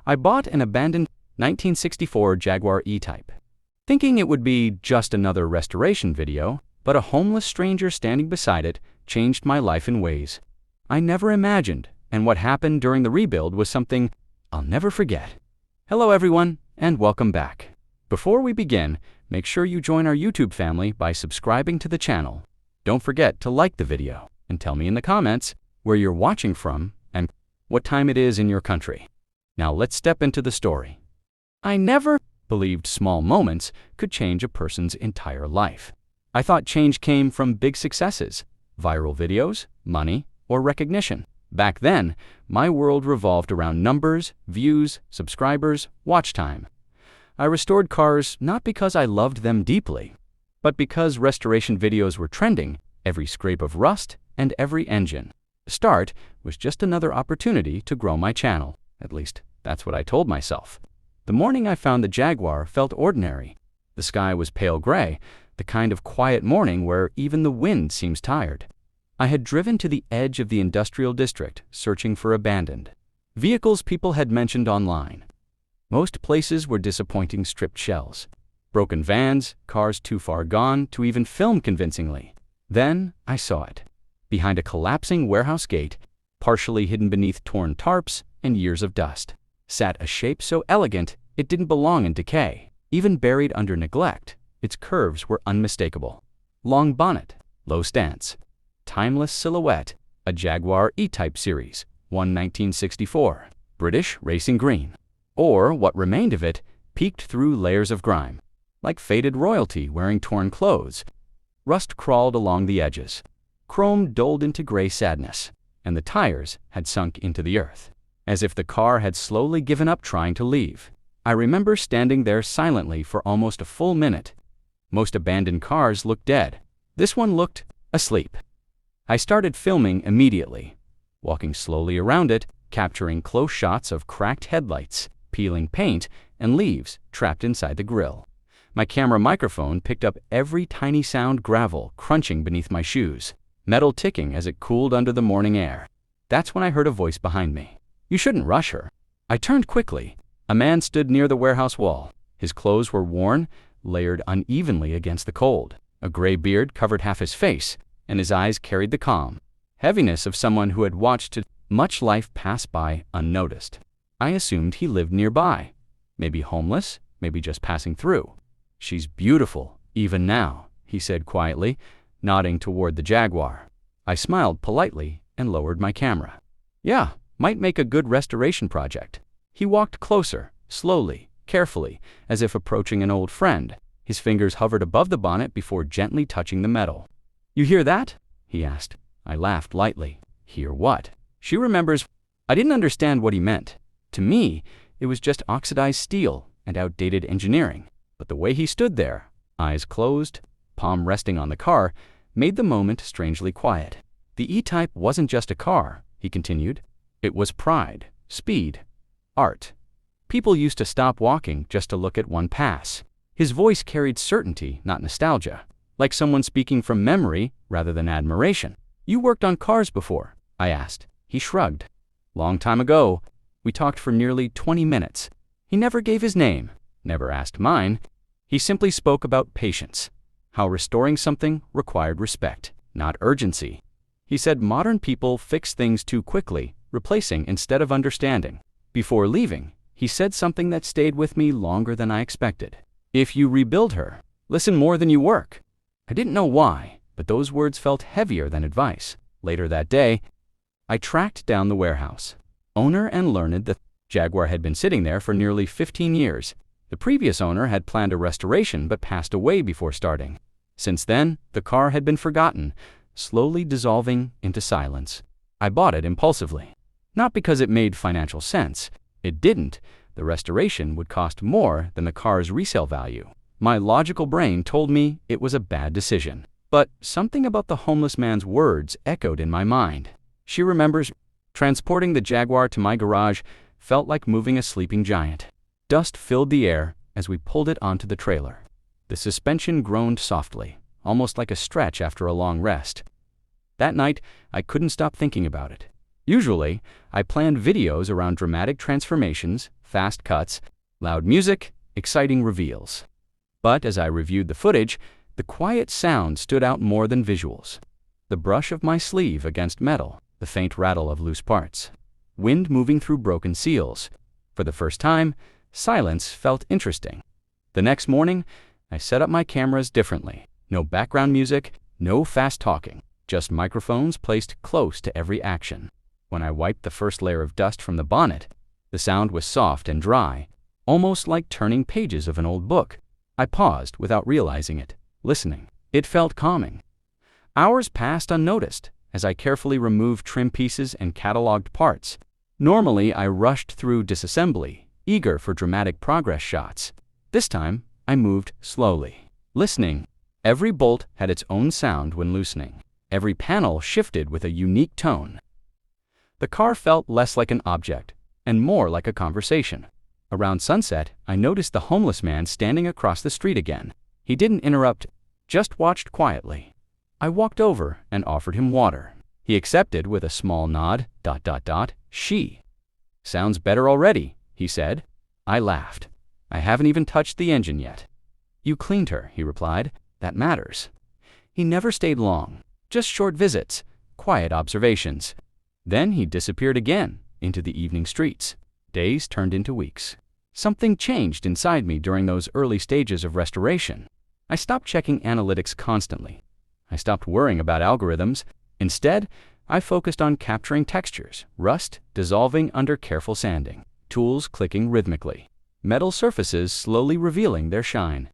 I bought an abandoned 1964 Jaguar E-Type, thinking it would be just another restoration video, but a homeless stranger standing beside it changed my life in ways I never imagined, and what happened during the rebuild was something I'll never forget. Hello everyone, and welcome back. Before we begin, make sure you join our YouTube family by subscribing to the channel. Don't forget to like the video, and tell me in the comments where you're watching from and what time it is in your country. Now let's step into the story. I never believed small moments could change a person's entire life. I thought change came from big successes, viral videos, money, or recognition. Back then, my world revolved around numbers, views, subscribers, watch time. I restored cars not because I loved them deeply, but because restoration videos were trending, every scrape of rust and every engine. The start was just another opportunity to grow my channel. At least, that's what I told myself. The morning I found the Jaguar felt ordinary. The sky was pale gray, the kind of quiet morning where even the wind seems tired. I had driven to the edge of the industrial district, searching for abandoned vehicles people had mentioned online. Most places were disappointing stripped shells, broken vans, cars too far gone to even film convincingly. Then I saw it. Behind a collapsing warehouse gate, partially hidden beneath torn tarps and years of dust, sat a shape so elegant it didn't belong in decay. Even buried under neglect, its curves were unmistakable. Long bonnet, low stance, timeless silhouette, a Jaguar E-Type series, 1964, British racing green. Or what remained of it peeked through layers of grime. Like faded royalty wearing torn clothes, rust crawled along the edges. Chrome dulled into gray sadness, and the tires had sunk into the earth, as if the car had slowly given up trying to leave. I remember standing there silently for almost a full minute. Most abandoned cars looked dead. This one looked asleep. I started filming immediately, walking slowly around it, capturing close shots of cracked headlights, peeling paint, and leaves trapped inside the grille. My camera microphone picked up every tiny sound: gravel crunching beneath my shoes, metal ticking as it cooled under the morning air. That's when I heard a voice behind me. "You shouldn't rush her." I turned quickly. A man stood near the warehouse wall. His clothes were worn, layered unevenly against the cold. A gray beard covered half his face, and his eyes carried the calm heaviness of someone who had watched much life pass by unnoticed. I assumed he lived nearby. Maybe homeless, maybe just passing through. "She's beautiful, even now," he said quietly, nodding toward the Jaguar. I smiled politely and lowered my camera. "Yeah, might make a good restoration project." He walked closer, slowly, carefully, as if approaching an old friend. His fingers hovered above the bonnet before gently touching the metal. "You hear that?" he asked. I laughed lightly. "Hear what?" She remembers. I didn't understand what he meant. To me, it was just oxidized steel and outdated engineering. But the way he stood there, eyes closed, palm resting on the car, made the moment strangely quiet. "The E-Type wasn't just a car," he continued. "It was pride, speed, art. People used to stop walking just to look at one pass." His voice carried certainty, not nostalgia, like someone speaking from memory rather than admiration. "You worked on cars before?" I asked. He shrugged. "Long time ago." We talked for nearly 20 minutes. He never gave his name, never asked mine. He simply spoke about patience, how restoring something required respect, not urgency. He said modern people fix things too quickly, replacing instead of understanding. Before leaving, he said something that stayed with me longer than I expected. "If you rebuild her, listen more than you work." I didn't know why, but those words felt heavier than advice. Later that day, I tracked down the warehouse owner and learned that Jaguar had been sitting there for nearly 15 years. The previous owner had planned a restoration but passed away before starting. Since then, the car had been forgotten, slowly dissolving into silence. I bought it impulsively. Not because it made financial sense. It didn't. The restoration would cost more than the car's resale value. My logical brain told me it was a bad decision. But something about the homeless man's words echoed in my mind. She remembers. Transporting the Jaguar to my garage felt like moving a sleeping giant. Dust filled the air as we pulled it onto the trailer. The suspension groaned softly, almost like a stretch after a long rest. That night, I couldn't stop thinking about it. Usually, I planned videos around dramatic transformations, fast cuts, loud music, exciting reveals. But as I reviewed the footage, the quiet sound stood out more than visuals. The brush of my sleeve against metal, the faint rattle of loose parts, wind moving through broken seals. For the first time, silence felt interesting. The next morning, I set up my cameras differently. No background music, no fast talking, just microphones placed close to every action. When I wiped the first layer of dust from the bonnet, the sound was soft and dry, almost like turning pages of an old book. I paused without realizing it, listening. It felt calming. Hours passed unnoticed as I carefully removed trim pieces and cataloged parts. Normally, I rushed through disassembly, eager for dramatic progress shots. This time, I moved slowly, listening. Every bolt had its own sound when loosening. Every panel shifted with a unique tone. The car felt less like an object and more like a conversation. Around sunset, I noticed the homeless man standing across the street again. He didn't interrupt, just watched quietly. I walked over and offered him water. He accepted with a small nod, ... She. Sounds better already, he said. I laughed. I haven't even touched the engine yet. You cleaned her, he replied. That matters. He never stayed long, just short visits, quiet observations. Then he disappeared again into the evening streets. Days turned into weeks. Something changed inside me during those early stages of restoration. I stopped checking analytics constantly. I stopped worrying about algorithms. Instead, I focused on capturing textures, rust dissolving under careful sanding, tools clicking rhythmically, metal surfaces slowly revealing their shine.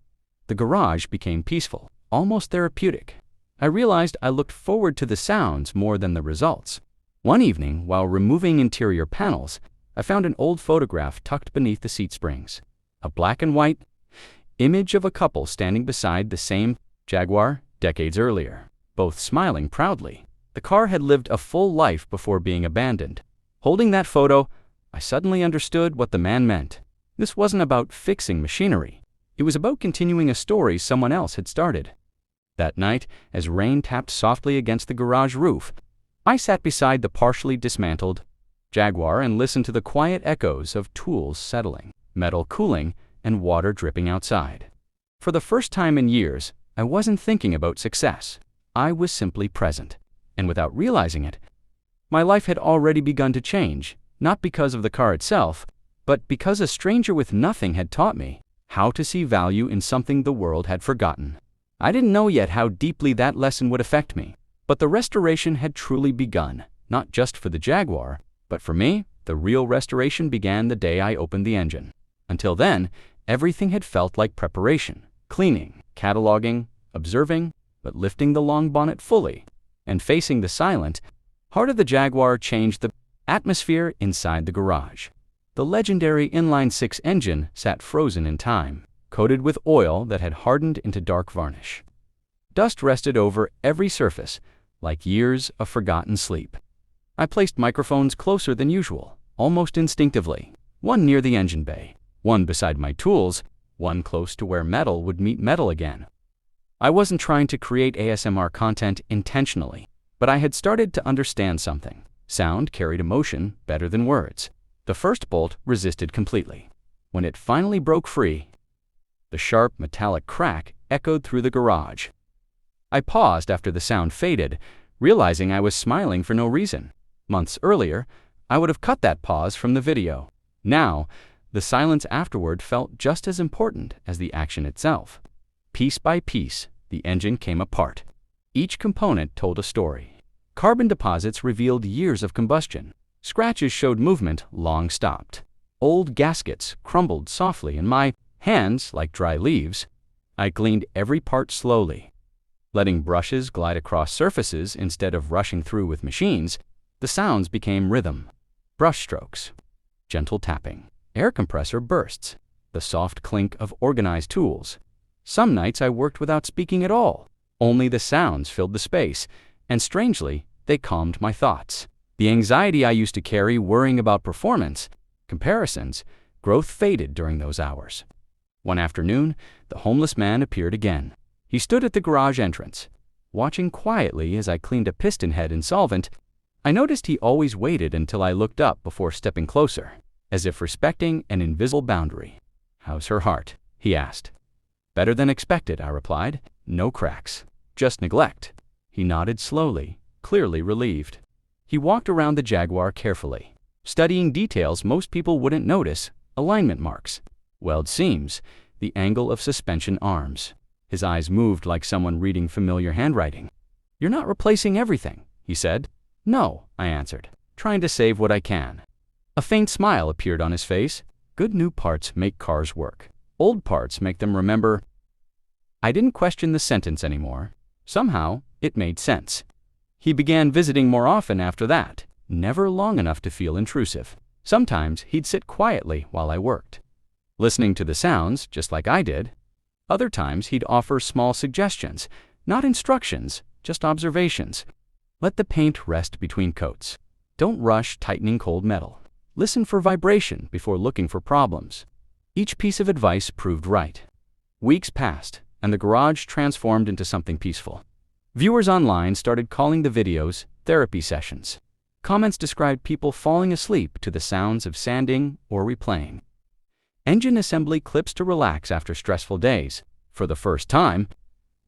The garage became peaceful, almost therapeutic. I realized I looked forward to the sounds more than the results. One evening, while removing interior panels, I found an old photograph tucked beneath the seat springs. A black and white image of a couple standing beside the same Jaguar decades earlier, both smiling proudly. The car had lived a full life before being abandoned. Holding that photo, I suddenly understood what the man meant. This wasn't about fixing machinery. It was about continuing a story someone else had started. That night, as rain tapped softly against the garage roof, I sat beside the partially dismantled Jaguar and listened to the quiet echoes of tools settling, metal cooling, and water dripping outside. For the first time in years, I wasn't thinking about success. I was simply present. And without realizing it, my life had already begun to change, not because of the car itself, but because a stranger with nothing had taught me how to see value in something the world had forgotten. I didn't know yet how deeply that lesson would affect me, but the restoration had truly begun, not just for the Jaguar, but for me. The real restoration began the day I opened the engine. Until then, everything had felt like preparation, cleaning, cataloging, observing, but lifting the long bonnet fully and facing the silent heart of the Jaguar changed the atmosphere inside the garage. The legendary inline-six engine sat frozen in time, coated with oil that had hardened into dark varnish. Dust rested over every surface, like years of forgotten sleep. I placed microphones closer than usual, almost instinctively, one near the engine bay, one beside my tools, one close to where metal would meet metal again. I wasn't trying to create ASMR content intentionally, but I had started to understand something. Sound carried emotion better than words. The first bolt resisted completely. When it finally broke free, the sharp metallic crack echoed through the garage. I paused after the sound faded, realizing I was smiling for no reason. Months earlier, I would have cut that pause from the video. Now, the silence afterward felt just as important as the action itself. Piece by piece, the engine came apart. Each component told a story. Carbon deposits revealed years of combustion. Scratches showed movement long stopped. Old gaskets crumbled softly in my hands like dry leaves. I cleaned every part slowly, letting brushes glide across surfaces instead of rushing through with machines. The sounds became rhythm. Brush strokes, gentle tapping, air compressor bursts, the soft clink of organized tools. Some nights I worked without speaking at all. Only the sounds filled the space, and strangely, they calmed my thoughts. The anxiety I used to carry worrying about performance, comparisons, growth faded during those hours. One afternoon, the homeless man appeared again. He stood at the garage entrance, watching quietly as I cleaned a piston head in solvent. I noticed he always waited until I looked up before stepping closer. as if respecting an invisible boundary. "How's her heart?" he asked. "Better than expected," I replied. "No cracks. Just neglect." He nodded slowly, clearly relieved. He walked around the Jaguar carefully, studying details most people wouldn't notice: alignment marks, weld seams, the angle of suspension arms. His eyes moved like someone reading familiar handwriting. "You're not replacing everything," he said. "No," I answered, trying to save what I can. A faint smile appeared on his face. "Good new parts make cars work. Old parts make them remember." I didn't question the sentence anymore. Somehow, it made sense. He began visiting more often after that, never long enough to feel intrusive. Sometimes he'd sit quietly while I worked, listening to the sounds just like I did. Other times he'd offer small suggestions, not instructions, just observations. "Let the paint rest between coats. Don't rush tightening cold metal. Listen for vibration before looking for problems." Each piece of advice proved right. Weeks passed, and the garage transformed into something peaceful. Viewers online started calling the videos therapy sessions. Comments described people falling asleep to the sounds of sanding or replaying. Engine assembly clips to relax after stressful days. For the first time,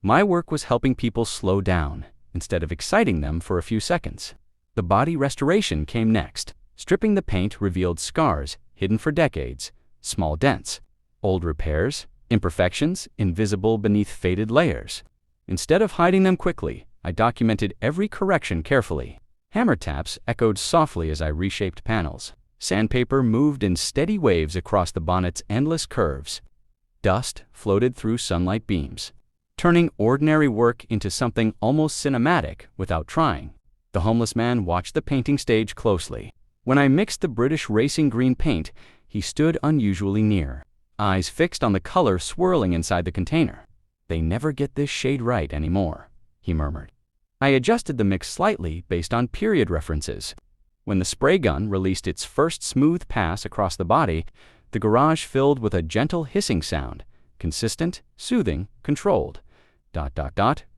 my work was helping people slow down instead of exciting them for a few seconds. The body restoration came next. Stripping the paint revealed scars hidden for decades, small dents, old repairs, imperfections invisible beneath faded layers. Instead of hiding them quickly, I documented every correction carefully. Hammer taps echoed softly as I reshaped panels. Sandpaper moved in steady waves across the bonnet's endless curves. Dust floated through sunlight beams, turning ordinary work into something almost cinematic without trying. The homeless man watched the painting stage closely. When I mixed the British racing green paint, he stood unusually near, eyes fixed on the color swirling inside the container. "They never get this shade right anymore," he murmured. I adjusted the mix slightly based on period references. When the spray gun released its first smooth pass across the body, the garage filled with a gentle hissing sound, consistent, soothing, controlled. ...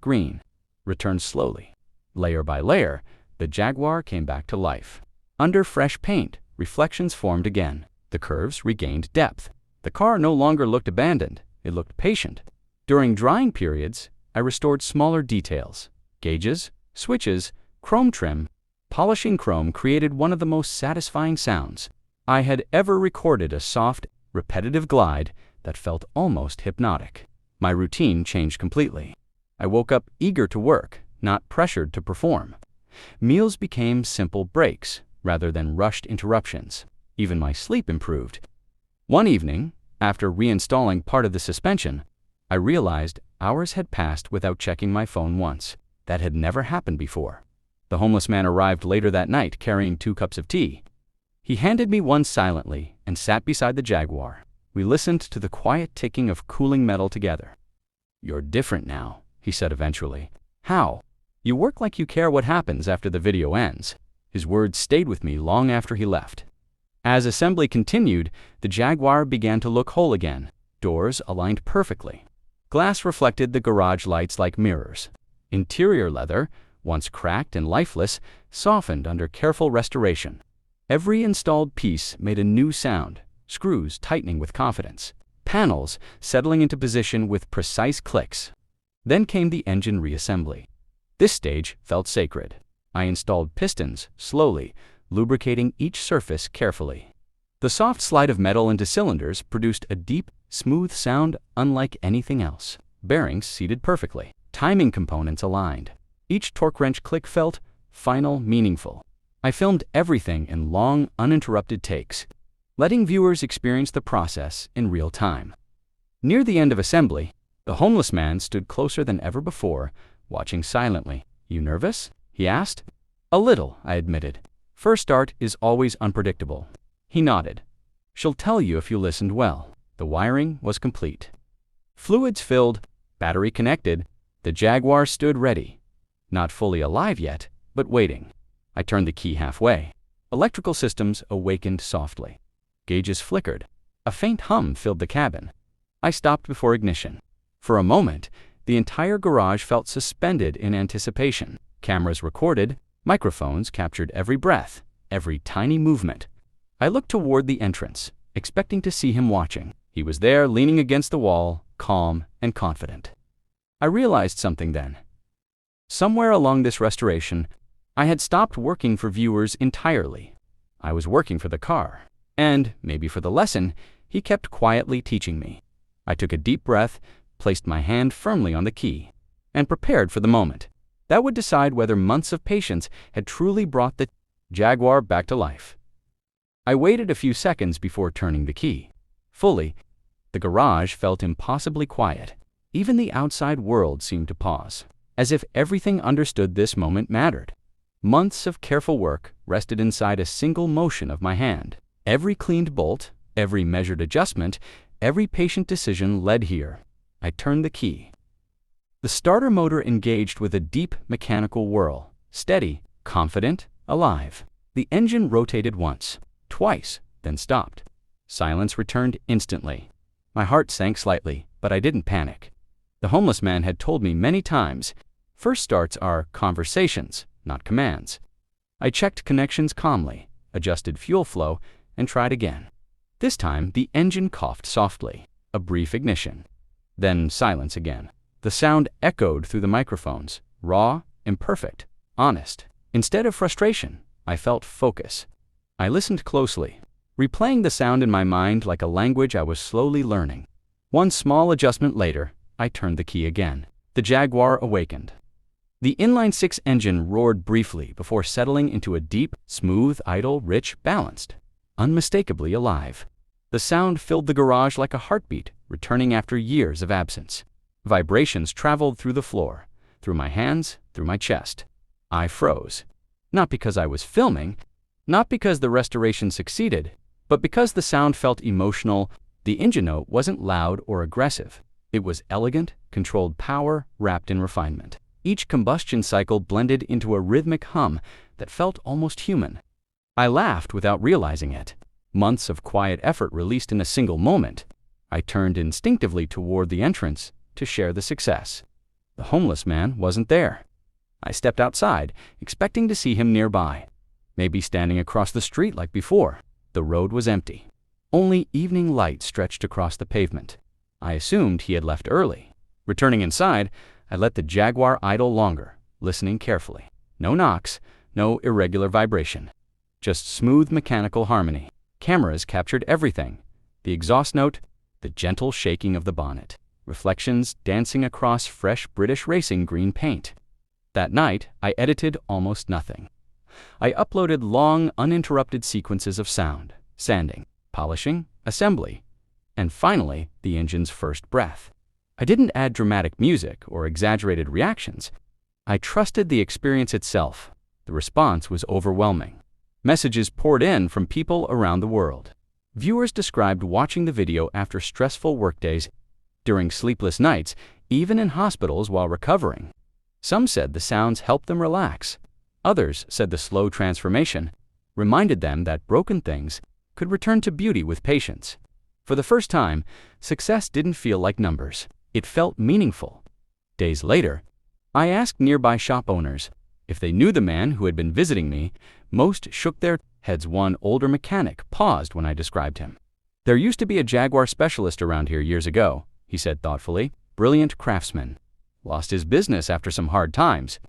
Green. Returned slowly. Layer by layer, the Jaguar came back to life. Under fresh paint, reflections formed again. The curves regained depth. The car no longer looked abandoned, it looked patient. During drying periods, I restored smaller details: gauges, switches, chrome trim. Polishing chrome created one of the most satisfying sounds I had ever recorded, a soft, repetitive glide that felt almost hypnotic. My routine changed completely. I woke up eager to work, not pressured to perform. Meals became simple breaks rather than rushed interruptions. Even my sleep improved. One evening, after reinstalling part of the suspension, I realized hours had passed without checking my phone once. That had never happened before. The homeless man arrived later that night carrying 2 cups of tea. He handed me one silently and sat beside the Jaguar. We listened to the quiet ticking of cooling metal together. "You're different now," he said eventually. "How?" "You work like you care what happens after the video ends." His words stayed with me long after he left. As assembly continued, the Jaguar began to look whole again. Doors aligned perfectly. Glass reflected the garage lights like mirrors. Interior leather, once cracked and lifeless, softened under careful restoration. Every installed piece made a new sound, screws tightening with confidence, panels settling into position with precise clicks. Then came the engine reassembly. This stage felt sacred. I installed pistons slowly, lubricating each surface carefully. The soft slide of metal into cylinders produced a deep, smooth sound unlike anything else. Bearings seated perfectly, timing components aligned. Each torque wrench click felt final, meaningful. I filmed everything in long, uninterrupted takes, letting viewers experience the process in real time. Near the end of assembly, the homeless man stood closer than ever before, watching silently. "You nervous?" he asked. "A little," I admitted. "First start is always unpredictable." He nodded. "She'll tell you if you listened well." The wiring was complete. Fluids filled, battery connected. The Jaguar stood ready. Not fully alive yet, but waiting. I turned the key halfway. Electrical systems awakened softly. Gauges flickered. A faint hum filled the cabin. I stopped before ignition. For a moment, the entire garage felt suspended in anticipation. Cameras recorded, microphones captured every breath, every tiny movement. I looked toward the entrance, expecting to see him watching. He was there, leaning against the wall, calm and confident. I realized something then. Somewhere along this restoration, I had stopped working for viewers entirely. I was working for the car, and, maybe for the lesson, he kept quietly teaching me. I took a deep breath, placed my hand firmly on the key, and prepared for the moment. That would decide whether months of patience had truly brought the Jaguar back to life. I waited a few seconds before turning the key. Fully, the garage felt impossibly quiet. Even the outside world seemed to pause, as if everything understood this moment mattered. Months of careful work rested inside a single motion of my hand. Every cleaned bolt, every measured adjustment, every patient decision led here. I turned the key. The starter motor engaged with a deep mechanical whirl, steady, confident, alive. The engine rotated once, twice, then stopped. Silence returned instantly. My heart sank slightly, but I didn't panic. The homeless man had told me many times, first starts are conversations, not commands. I checked connections calmly, adjusted fuel flow, and tried again. This time, the engine coughed softly, a brief ignition. Then silence again. The sound echoed through the microphones, raw, imperfect, honest. Instead of frustration, I felt focus. I listened closely, replaying the sound in my mind like a language I was slowly learning. One small adjustment later, I turned the key again. The Jaguar awakened. The inline-six engine roared briefly before settling into a deep, smooth, idle, rich, balanced, unmistakably alive. The sound filled the garage like a heartbeat, returning after years of absence. Vibrations traveled through the floor, through my hands, through my chest. I froze. Not because I was filming, not because the restoration succeeded, but because the sound felt emotional. The engine note wasn't loud or aggressive. It was elegant, controlled power wrapped in refinement. Each combustion cycle blended into a rhythmic hum that felt almost human. I laughed without realizing it. Months of quiet effort released in a single moment. I turned instinctively toward the entrance to share the success. The homeless man wasn't there. I stepped outside, expecting to see him nearby, maybe standing across the street like before. The road was empty. Only evening light stretched across the pavement. I assumed he had left early. Returning inside, I let the Jaguar idle longer, listening carefully. No knocks, no irregular vibration. Just smooth mechanical harmony. Cameras captured everything. The exhaust note, the gentle shaking of the bonnet. Reflections dancing across fresh British racing green paint. That night, I edited almost nothing. I uploaded long, uninterrupted sequences of sound, sanding, polishing, assembly, and finally, the engine's first breath. I didn't add dramatic music or exaggerated reactions. I trusted the experience itself. The response was overwhelming. Messages poured in from people around the world. Viewers described watching the video after stressful workdays, during sleepless nights, even in hospitals while recovering. Some said the sounds helped them relax. Others said the slow transformation reminded them that broken things could return to beauty with patience. For the first time, success didn't feel like numbers. It felt meaningful. Days later, I asked nearby shop owners if they knew the man who had been visiting me. Most shook their heads. One older mechanic paused when I described him. "There used to be a Jaguar specialist around here years ago," he said thoughtfully. "Brilliant craftsman. Lost his business after some hard times.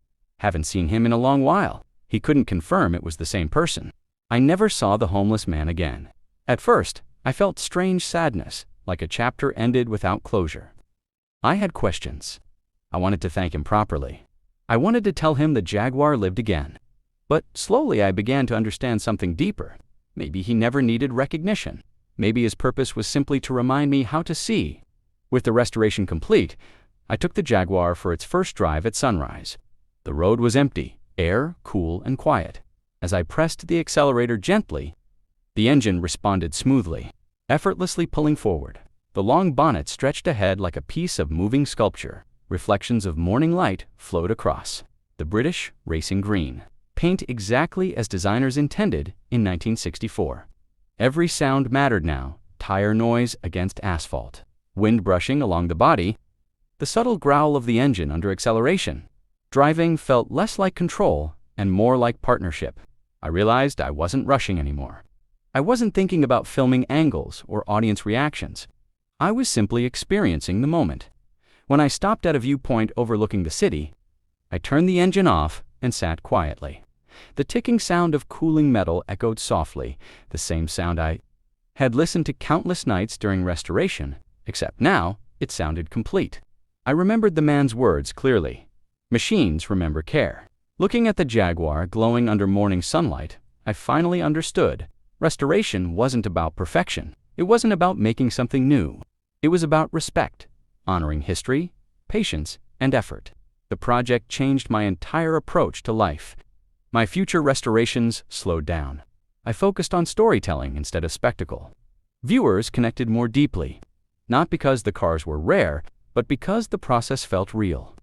Haven't seen him in a long while." He couldn't confirm it was the same person. I never saw the homeless man again. At first, I felt strange sadness, like a chapter ended without closure. I had questions. I wanted to thank him properly. I wanted to tell him the Jaguar lived again. But slowly I began to understand something deeper. Maybe he never needed recognition. Maybe his purpose was simply to remind me how to see. With the restoration complete, I took the Jaguar for its first drive at sunrise. The road was empty, air cool and quiet. As I pressed the accelerator gently, the engine responded smoothly, effortlessly pulling forward. The long bonnet stretched ahead like a piece of moving sculpture. Reflections of morning light flowed across. The British racing green. Paint exactly as designers intended in 1964. Every sound mattered now, tire noise against asphalt, wind brushing along the body, the subtle growl of the engine under acceleration. Driving felt less like control and more like partnership. I realized I wasn't rushing anymore. I wasn't thinking about filming angles or audience reactions. I was simply experiencing the moment. When I stopped at a viewpoint overlooking the city, I turned the engine off and sat quietly. The ticking sound of cooling metal echoed softly, the same sound I had listened to countless nights during restoration, except now it sounded complete. I remembered the man's words clearly. Machines remember care. Looking at the Jaguar glowing under morning sunlight, I finally understood. Restoration wasn't about perfection. It wasn't about making something new. It was about respect, honoring history, patience, and effort. The project changed my entire approach to life. My future restorations slowed down. I focused on storytelling instead of spectacle. Viewers connected more deeply, not because the cars were rare, but because the process felt real.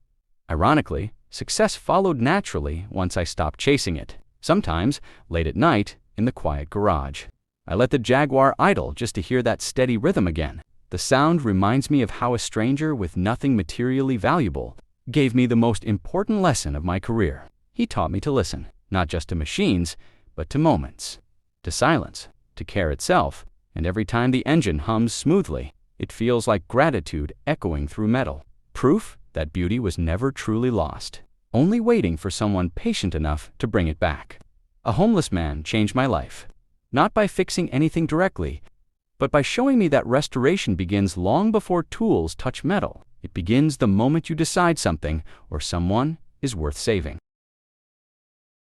Ironically, success followed naturally once I stopped chasing it. Sometimes, late at night, in the quiet garage, I let the Jaguar idle just to hear that steady rhythm again. The sound reminds me of how a stranger with nothing materially valuable gave me the most important lesson of my career. He taught me to listen, not just to machines, but to moments, to silence, to care itself, and every time the engine hums smoothly, it feels like gratitude echoing through metal. Proof that beauty was never truly lost, only waiting for someone patient enough to bring it back. A homeless man changed my life, not by fixing anything directly, but by showing me that restoration begins long before tools touch metal. It begins the moment you decide something or someone is worth saving.